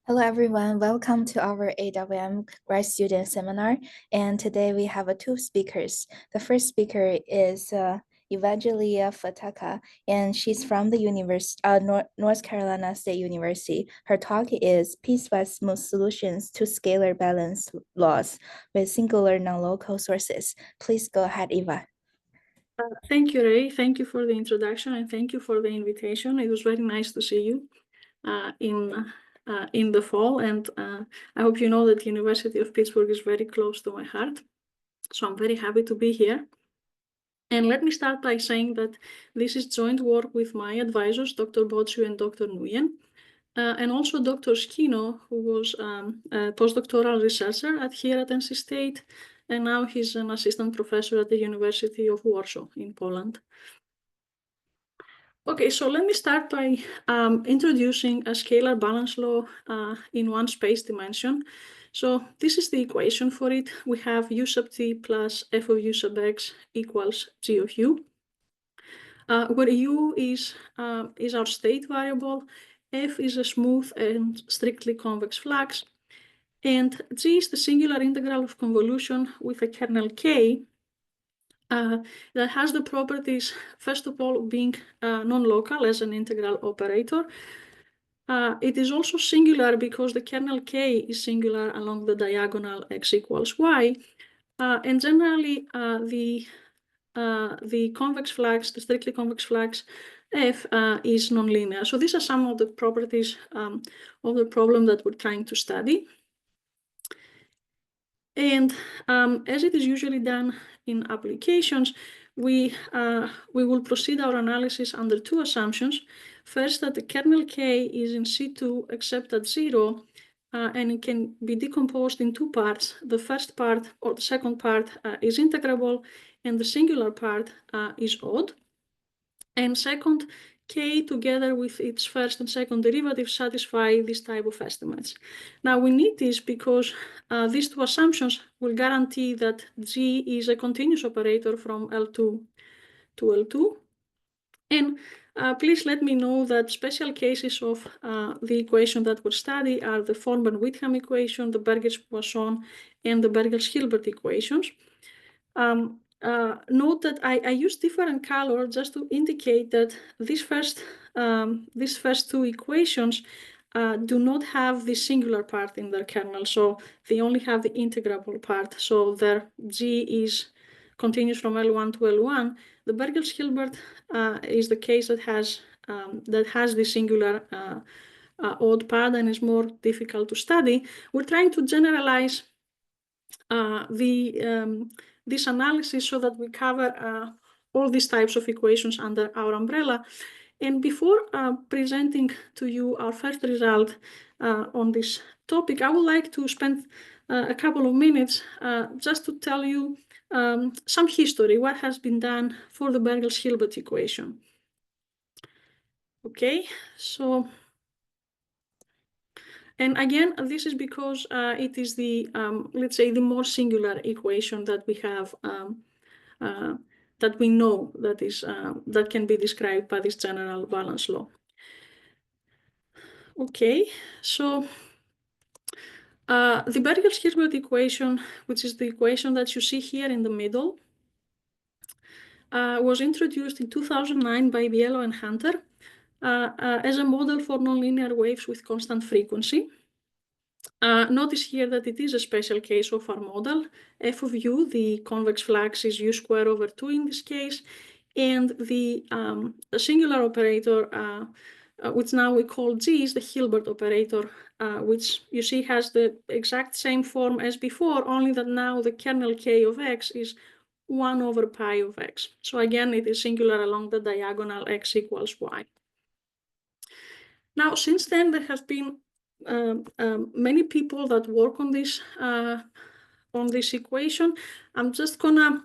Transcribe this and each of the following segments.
Hello everyone, welcome to our AWM grad student seminar. And today we have two speakers. The first speaker is Evangelia Ftaka, and she's from the North Carolina State University. Her talk is Piecewise Smooth Solutions to Scalar Balance Laws with Singular Non-Local Sources. Please go ahead, Eva. Thank you, Ray. Thank you for the introduction and thank you for the invitation. It was very nice to see you in the fall, and I hope you know that the University of Pittsburgh is very close to my heart. So I'm very happy to be here. And let me start by saying that this is joint work with my advisors, Dr. Botshu and Dr. Nguyen, and also Dr. Skino, who was a postdoctoral researcher here at NC State, and now he's an assistant professor at the University of Warsaw in Poland. Okay, so let me start by introducing a scalar balance law in one space dimension. So this is the equation for it. We have u sub t plus f of u sub x equals g of u, where u is our state variable, f is a smooth and strictly convex flux, and g is the singular integral of convolution with a kernel k, that has the properties, first of all, being non-local as an integral operator. It is also singular because the kernel k is singular along the diagonal x equals y. And generally, the convex flux, the strictly convex flux f is nonlinear. So these are some of the properties of the problem that we're trying to study. And as it is usually done in applications, we will proceed our analysis under two assumptions. First, that the kernel k is in C2 except at 0, and it can be decomposed in two parts. The first part or the second part is integrable, and the singular part is odd. And second, k together with its first and second derivative satisfy this type of estimates. Now we need this because these two assumptions will guarantee that g is a continuous operator from L2 to L2. And please let me know that special cases of the equation that we'll study are the Forman-Whitham equation, the Burgers-Poisson, and the Burgers-Hilbert equations. Note that I use different color just to indicate that these first two equations do not have the singular part in their kernel, so they only have the integrable part. So their g is continuous from L1 to L1. The Burgers-Hilbert is the case that has the singular odd part and is more difficult to study. We're trying to generalize this analysis so that we cover all these types of equations under our umbrella. And before presenting to you our first result on this topic, I would like to spend a couple of minutes just to tell you some history, what has been done for the Burgers-Hilbert equation. Okay, so, and again, this is because it is the, let's say, the more singular equation that we have, that we know that is that can be described by this general balance law. Okay, so the Burgers-Hilbert equation, which is the equation that you see here in the middle, was introduced in 2009 by Bielo and Hunter as a model for nonlinear waves with constant frequency. Notice here that it is a special case of our model. F of u, the convex flux, is u squared over 2 in this case, and the singular operator, which now we call g, is the Hilbert operator, which you see has the exact same form as before, only that now the kernel k of x is 1 over pi of x. So again, it is singular along the diagonal x equals y. Now, since then, there have been many people that work on this equation. I'm just gonna,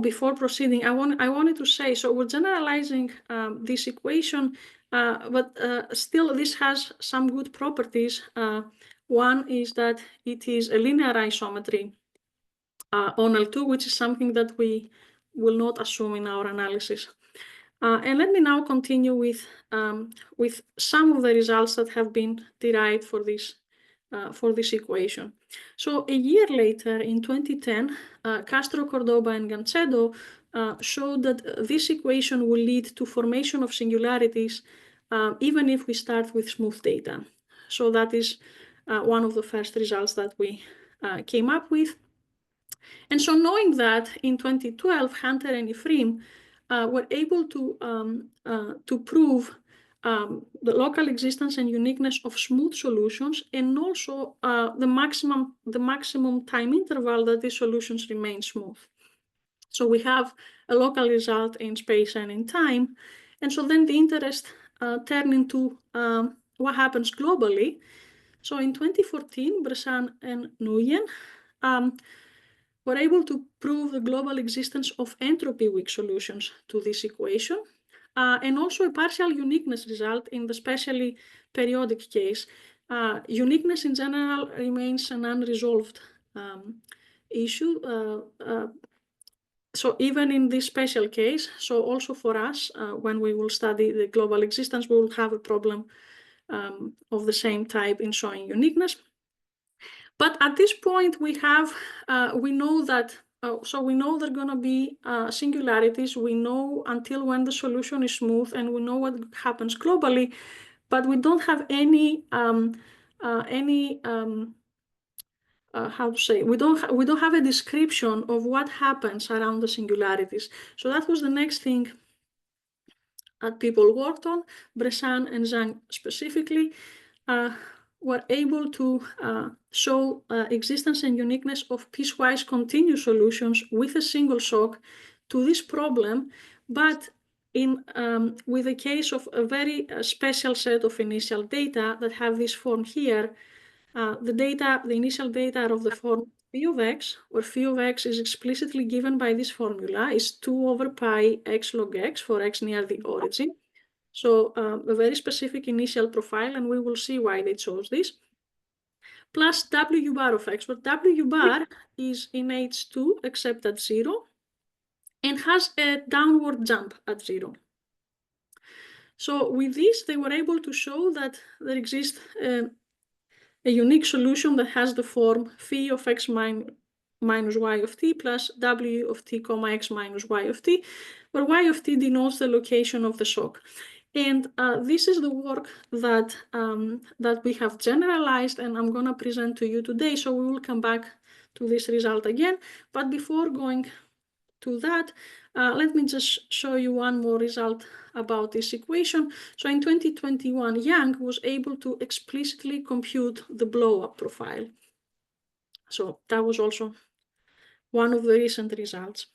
before proceeding, I wanted to say, so we're generalizing this equation, but still this has some good properties. One is that it is a linear isometry on L2, which is something that we will not assume in our analysis. And let me now continue with some of the results that have been derived for this this equation. So a year later, in 2010, Castro, Cordoba, and Gancedo showed that this equation will lead to formation of singularities even if we start with smooth data. So that is one of the first results that we came up with. And so knowing that, in 2012, Hunter and Ephraim were able to prove the local existence and uniqueness of smooth solutions, and also the maximum time interval that these solutions remain smooth. So we have a local result in space and in time. And so then the interest turned into what happens globally. So in 2014, Bressan and Nguyen were able to prove the global existence of entropy-weak solutions to this equation, and also a partial uniqueness result in the specially periodic case. Uniqueness in general remains an unresolved issue. So even in this special case, so also for us, when we will study the global existence, we will have a problem of the same type in showing uniqueness. But at this point, we know that, so we know there are going to be singularities. We know until when the solution is smooth, and we know what happens globally, but we don't have how to say, we don't have a description of what happens around the singularities. So that was the next thing that people worked on. Bressan and Zhang specifically were able to show existence and uniqueness of piecewise continuous solutions with a single shock to this problem, but with a case of a very special set of initial data that have this form here. The initial data are of the form phi of x, where phi of x is explicitly given by this formula, is 2 over pi x log x for x near the origin. So a very specific initial profile, and we will see why they chose this. Plus W bar of x, where W bar is in H2 except at 0, and has a downward jump at 0. So with this, they were able to show that there exists a unique solution that has the form phi of x minus y of t plus w of t comma x minus y of t, where y of t denotes the location of the shock. And this is the work that we have generalized, and I'm going to present to you today. So we will come back to this result again. But before going to that, let me just show you one more result about this equation. So in 2021, Yang was able to explicitly compute the blow-up profile. So that was also one of the recent results.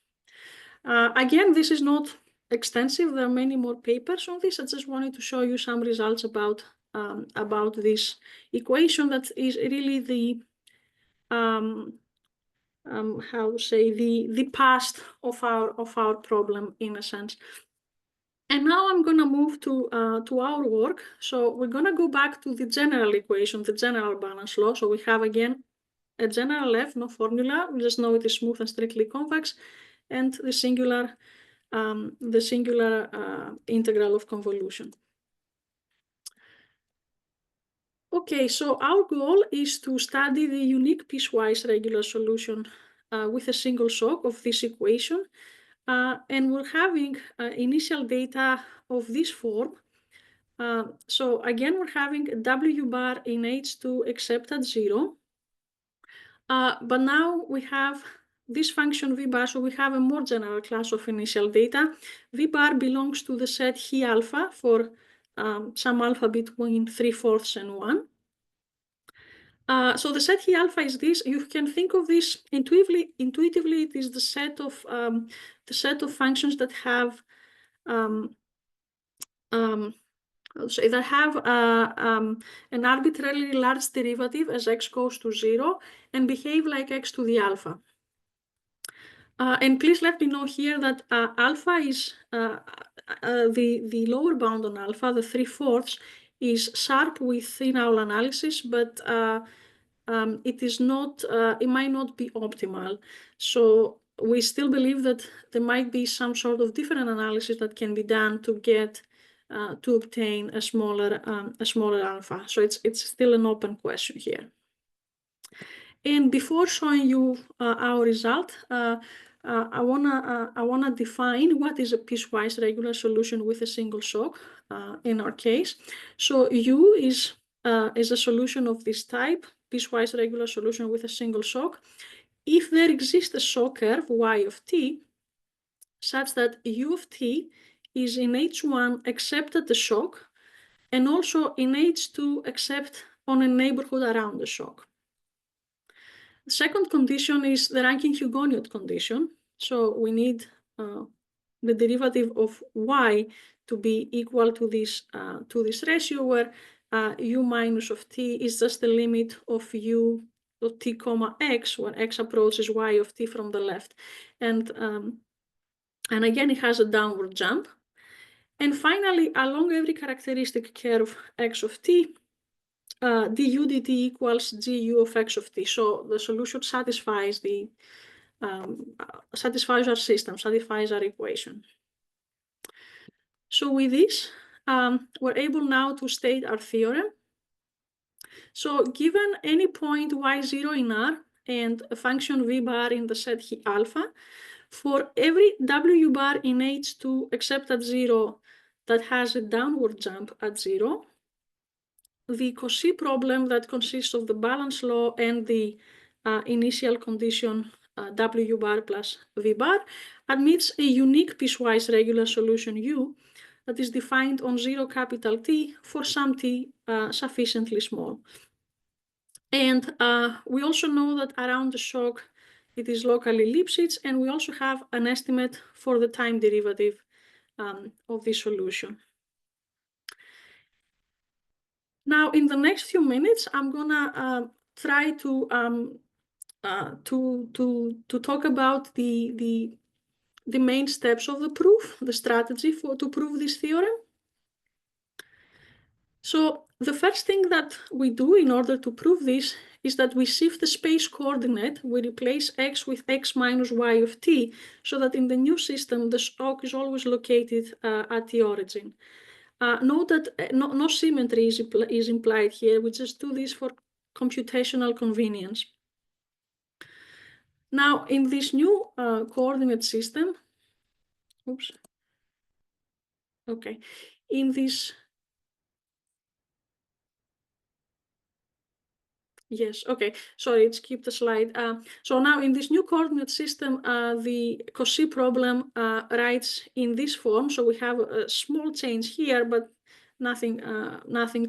Again, this is not extensive. There are many more papers on this. I just wanted to show you some results about this equation that is really the how to say, the past of our problem, in a sense. And now I'm going to move to our work. So we're going to go back to the general equation, the general balance law. So we have, again, a general F, no formula. We just know it is smooth and strictly convex, and the singular integral of convolution. Okay, so our goal is to study the unique piecewise regular solution with a single shock of this equation. And we're having initial data of this form. So again, we're having W bar in H2 except at 0. But now we have this function V bar, so we have a more general class of initial data. V bar belongs to the set He alpha for some alpha between 3/4 and 1. So the set He alpha is this. You can think of this intuitively. It is the set of functions that have an arbitrarily large derivative as x goes to 0 and behave like x to the alpha. And please let me know here that alpha is the lower bound on alpha, the 3/4, is sharp within our analysis, but it is not. It might not be optimal. So we still believe that there might be some sort of different analysis that can be done to get to obtain a smaller alpha. So it's still an open question here. And before showing you our result, I wanna define what is a piecewise regular solution with a single shock in our case. So U is a solution of this type, piecewise regular solution with a single shock. If there exists a shock curve y of t such that U of t is in H1 except at the shock and also in H2 except on a neighborhood around the shock. The second condition is the Rankin-Hugoniot condition. So we need the derivative of y to be equal to this ratio where u minus of t is just the limit of u of t comma x when x approaches y of t from the left. And again, it has a downward jump. And finally, along every characteristic curve x of t, du dt equals gu of x of t. So the solution satisfies satisfies our system, satisfies our equation. So with this, we're able now to state our theorem. So given any point y0 in R and a function v bar in the set alpha, for every w bar in H2 except at 0 that has a downward jump at 0, the Cauchy problem that consists of the balance law and the initial condition w bar plus v bar admits a unique piecewise regular solution U that is defined on 0 capital T for some t sufficiently small. And we also know that around the shock it is locally Lipschitz, and we also have an estimate for the time derivative of this solution. Now, in the next few minutes, I'm gonna try to talk about the main steps of the proof, the strategy to prove this theorem. So the first thing that we do in order to prove this is that we shift the space coordinate. We replace x with x minus y of t, so that in the new system, the shock is always located at the origin. Note that no symmetry is implied here. We just do this for computational convenience. Now, in this new coordinate system, oops, okay, in this, yes, okay, sorry, it skipped the slide. So now in this new coordinate system, the Cauchy problem writes in this form. So we have a small change here, but nothing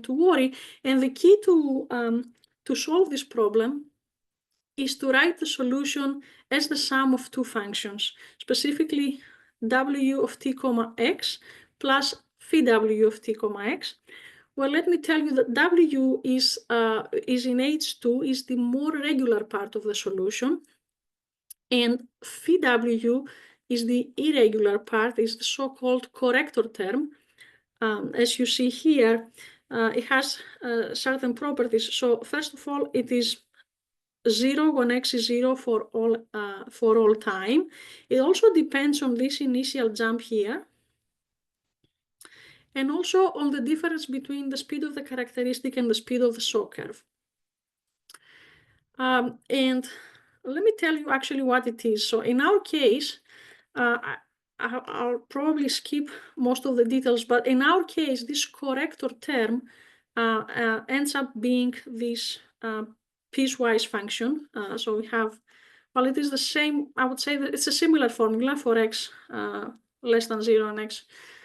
to worry. And the key to solve this problem is to write the solution as the sum of two functions, specifically w of t comma x plus phi w of t comma x. Well, let me tell you that w is in H2 is the more regular part of the solution, and phi w is the irregular part, is the so-called corrector term. As you see here, it has certain properties. So first of all, it is 0 when x is 0 for all time. It also depends on this initial jump here, and also on the difference between the speed of the characteristic and the speed of the shock curve. And let me tell you actually what it is. So in our case, I'll probably skip most of the details, but in our case, this corrector term ends up being this piecewise function. So we have, well, it is the same, I would say that it's a similar formula for x less than 0 and x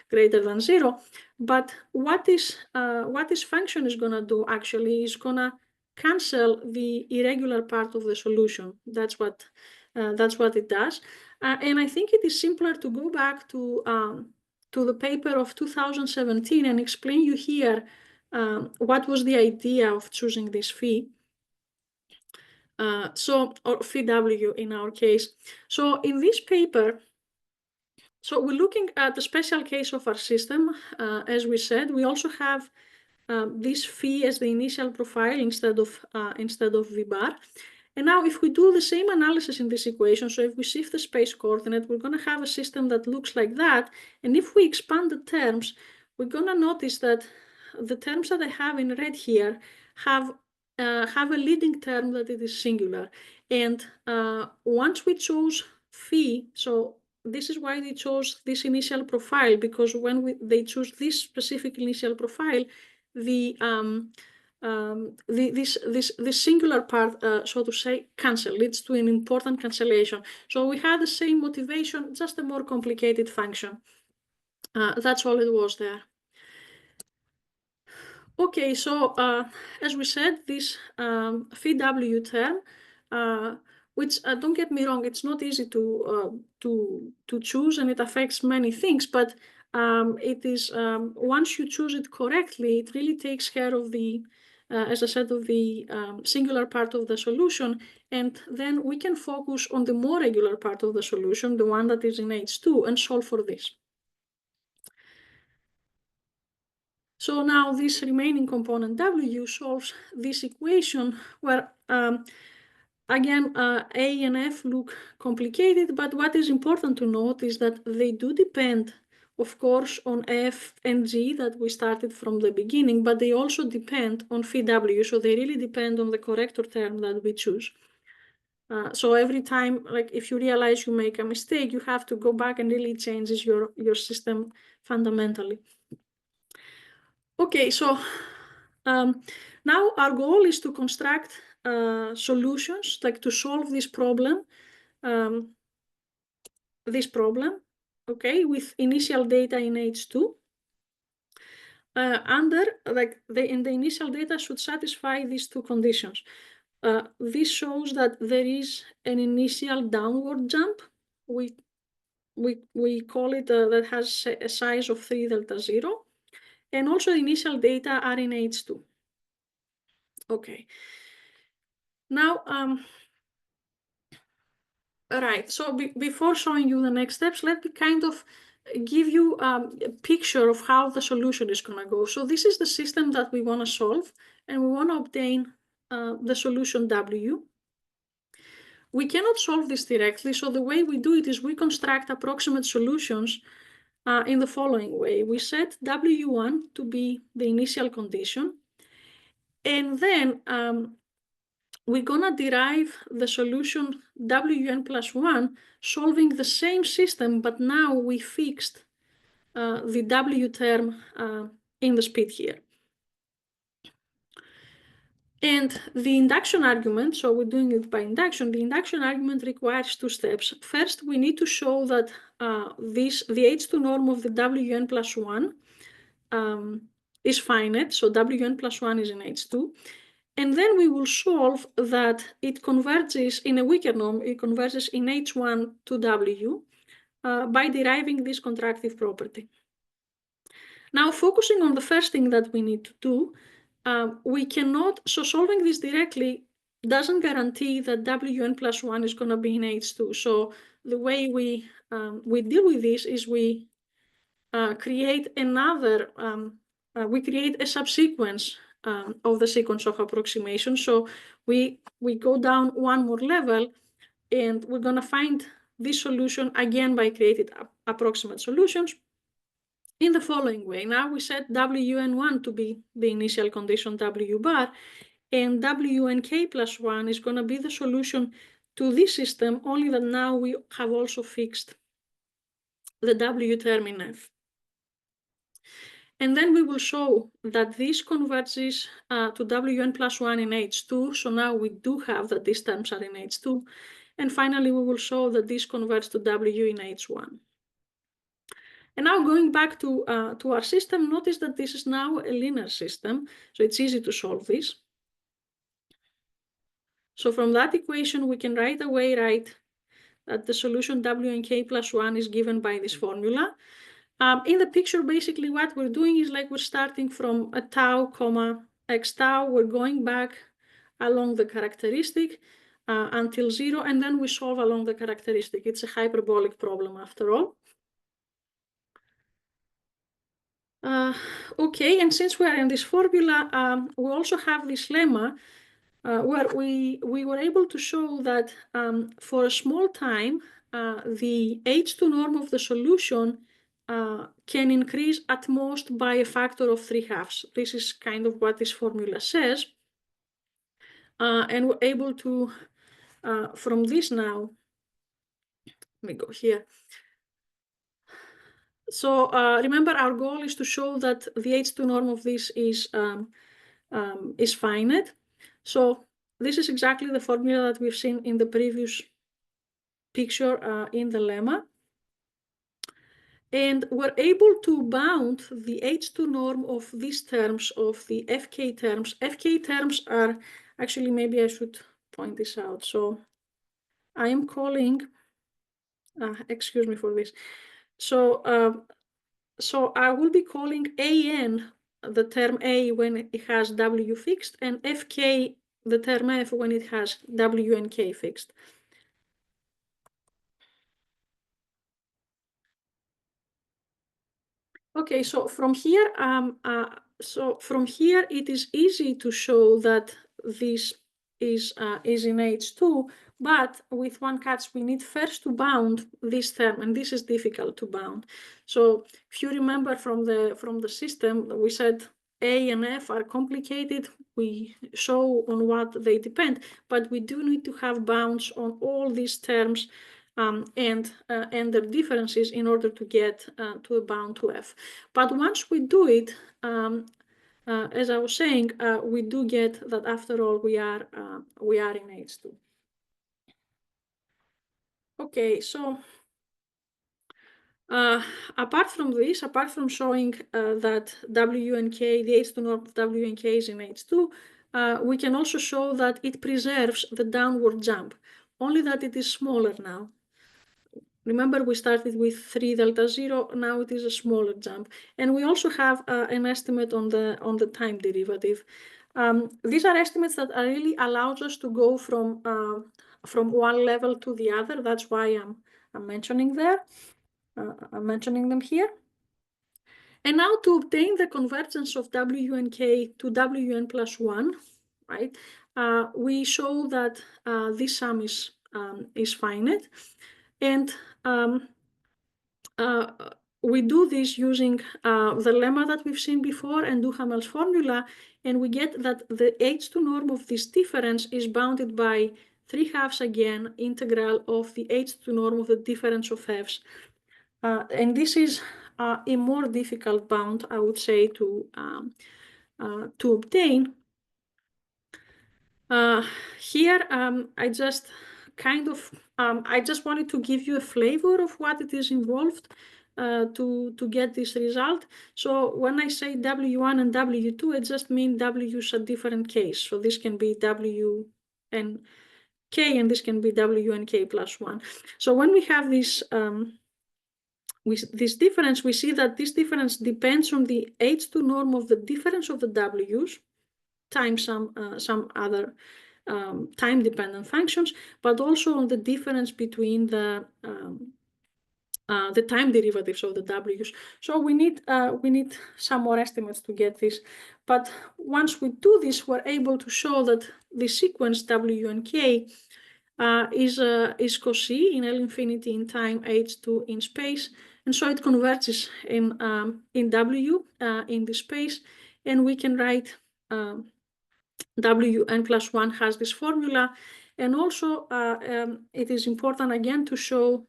greater than 0. But what this function is going to do actually is going to cancel the irregular part of the solution. That's what it does. And I think it is simpler to go back to the paper of 2017 and explain you here what was the idea of choosing this phi. Or phi w in our case. So in this paper, so we're looking at the special case of our system. As we said, we also have this phi as the initial profile instead of v bar. And now if we do the same analysis in this equation, so if we shift the space coordinate, we're going to have a system that looks like that. And if we expand the terms, we're going to notice that the terms that I have in red here have have a leading term that it is singular. And once we chose phi, so this is why they chose this initial profile, because when they choose this specific initial profile, this singular part, so to say, leads to an important cancellation. So we had the same motivation, just a more complicated function. That's all it was there. Okay, so as we said, this VW term, which don't get me wrong, it's not easy to choose, and it affects many things. But it is once you choose it correctly, it really takes care of the, as I said, of the singular part of the solution, and then we can focus on the more regular part of the solution, the one that is in H2, and solve for this. So now this remaining component W solves this equation where, again, A and F look complicated, but what is important to note is that they do depend, of course, on F and G that we started from the beginning, but they also depend on phi W, so they really depend on the corrector term that we choose. So every time, like if you realize you make a mistake, you have to go back and really changes your system fundamentally. Okay, so now our goal is to construct solutions, like to solve this problem, okay, with initial data in H2. The initial data should satisfy these two conditions. This shows that there is an initial downward jump. We call it that has a size of 3 delta 0. And also initial data are in H2. Okay. Now, right, so before showing you the next steps, let me kind of give you a picture of how the solution is going to go. So this is the system that we want to solve, and we want to obtain the solution W. We cannot solve this directly, so the way we do it is we construct approximate solutions in the following way. We set W1 to be the initial condition, and then we're gonna derive the solution Wn plus 1, solving the same system, but now we fixed the W term in the speed here. And the induction argument, so we're doing it by induction, the induction argument requires two steps. First, we need to show that the H2 norm of the Wn plus 1 is finite, so Wn plus 1 is in H2. And then we will solve that it converges in a weaker norm, it converges in H1 to W by deriving this contractive property. Now, focusing on the first thing that we need to do, we cannot, so solving this directly doesn't guarantee that Wn plus 1 is going to be in H2. So the way we deal with this is we create another, we create a subsequence of the sequence of approximation. So we go down one more level, and we're going to find this solution again by creating approximate solutions in the following way. Now we set Wn1 to be the initial condition W bar, and Wnk plus 1 is going to be the solution to this system, only that now we have also fixed the W term in F. And then we will show that this converges to Wn plus 1 in H2. So now we do have that these terms are in H2. And finally, we will show that this converts to W in H1. And now going back to our system, notice that this is now a linear system. So it's easy to solve this. So from that equation, we can right away write that the solution Wnk plus 1 is given by this formula. In the picture, basically what we're doing is like we're starting from a tau, comma, x tau. We're going back along the characteristic until 0, and then we solve along the characteristic. It's a hyperbolic problem after all. Okay, and since we are in this formula, we also have this lemma where we were able to show that for a small time, the H2 norm of the solution can increase at most by a factor of 3/2. This is kind of what this formula says. And we're able to, from this now, let me go here. So remember, our goal is to show that the H2 norm of this is finite. So this is exactly the formula that we've seen in the previous picture in the lemma. And we're able to bound the H2 norm of these terms, of the FK terms. FK terms are, actually, maybe I should point this out. So I am calling, excuse me for this. So, so I will be calling AN the term A when it has W fixed, and FK the term F when it has W and K fixed. Okay, so from here, it is easy to show that this is in H2, but with one catch, we need first to bound this term, and this is difficult to bound. So if you remember from the system, we said A and F are complicated. We show on what they depend, but we do need to have bounds on all these terms and their differences in order to get to a bound to F. But once we do it, as I was saying, we do get that after all we are in H2. Okay, so apart from this, apart from showing that W and K, the H2 norm of W and K is in H2, we can also show that it preserves the downward jump, only that it is smaller now. Remember, we started with 3 delta 0, now it is a smaller jump. And we also have an estimate on the time derivative. These are estimates that really allows us to go from one level to the other. That's why I'm mentioning there. I'm mentioning them here. And now to obtain the convergence of W and K to Wn plus 1, right, we show that this sum is finite. And we do this using the lemma that we've seen before and Duhamel's formula, and we get that the H2 norm of this difference is bounded by 3/2 again integral of the H2 norm of the difference of f's. And this is a more difficult bound, I would say, to obtain. Here, I just I just wanted to give you a flavor of what it is involved to get this result. So when I say W1 and W2, I just mean W's at different K's. So this can be W and K, and this can be W and K plus 1. So when we have this this difference, we see that this difference depends on the H2 norm of the difference of the W's times some other time-dependent functions, but also on the difference between the time derivatives of the W's. So we need some more estimates to get this. But once we do this, we're able to show that the sequence W and K is cosy in L infinity in time, H2 in space, and so it converges in W in the space, and we can write Wn plus 1 has this formula, and also it is important again to show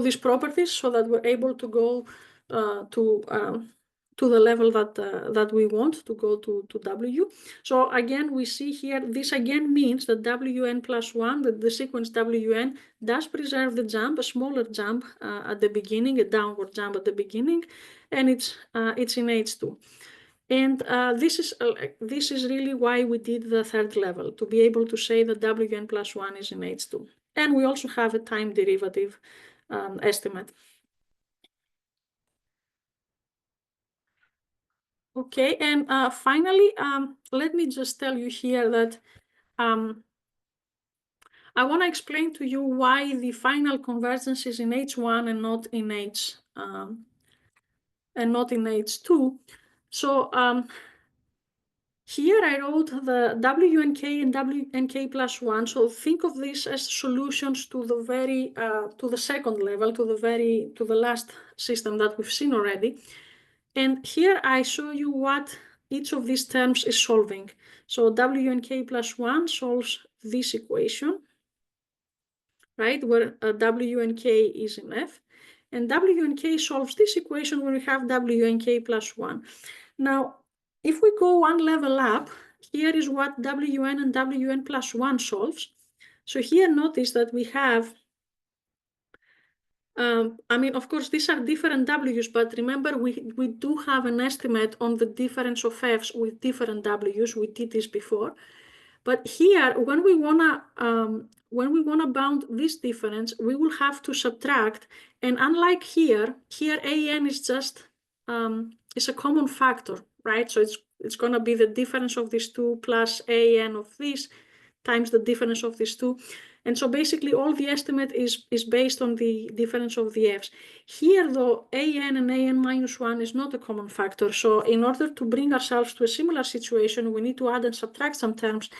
these properties so that we're able to go to the level that we want to go to W. So again, we see here, this again means that Wn plus 1, that the sequence Wn does preserve the jump, a smaller jump at the beginning, a downward jump at the beginning, and it's in H2. And this is really why we did the third level, to be able to say that Wn plus 1 is in H2. And we also have a time derivative estimate. Okay, and finally, let me just tell you here that I want to explain to you why the final convergence is in H1 and not in H2. So here I wrote the W and K and W and K plus 1. So think of this as solutions to the very to the second level, to the last system that we've seen already. And here I show you what each of these terms is solving. So W and K plus 1 solves this equation, right, where W and K is in F. And W and K solves this equation when we have W and K plus 1. Now, if we go one level up, here is what Wn and Wn plus 1 solves. So here notice that we have, I mean, of course, these are different W's, but remember, we do have an estimate on the difference of F's with different W's. We did this before. But here, when we wanna bound this difference, we will have to subtract. And unlike here AN is just it's a common factor, right? So it's gonna be the difference of these two plus AN of this times the difference of these two. And so basically all the estimate is based on the difference of the F's. Here though, AN and AN minus 1 is not a common factor. So in order to bring ourselves to a similar situation, we need to add and subtract some terms.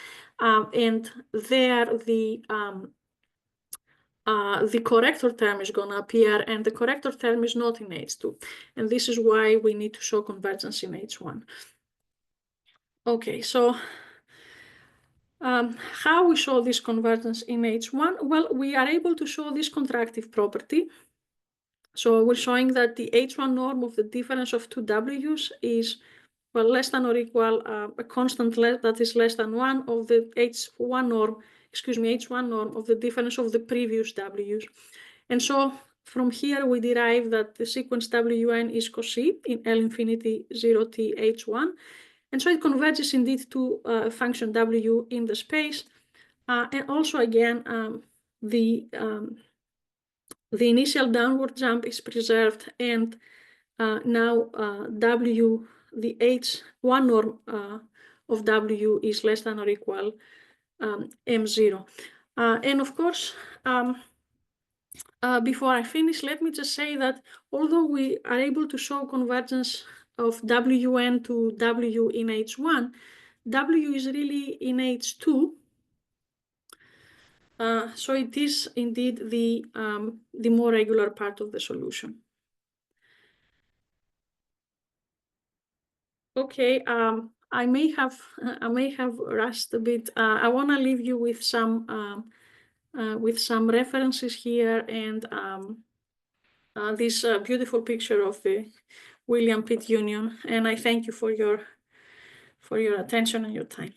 And there the corrector term is going to appear, and the corrector term is not in H2. And this is why we need to show convergence in H1. Okay, so how we show this convergence in H1? Well, we are able to show this contractive property. So we're showing that the H1 norm of the difference of two W's is, well, less than or equal a constant that is less than 1 of the H1 norm of the difference of the previous W's. And so from here we derive that the sequence Wn is cosine in L infinity 0t H1. And so it converges indeed to a function W in the space. And also again, the initial downward jump is preserved, and now W, the H1 norm of W is less than or equal M0. And of course, before I finish, let me just say that although we are able to show convergence of Wn to W in H1, W is really in H2. So it is indeed the more regular part of the solution. Okay, I may have rushed a bit. I want to leave you with some references here, and this beautiful picture of the William Pitt Union. And I thank you for your attention and your time.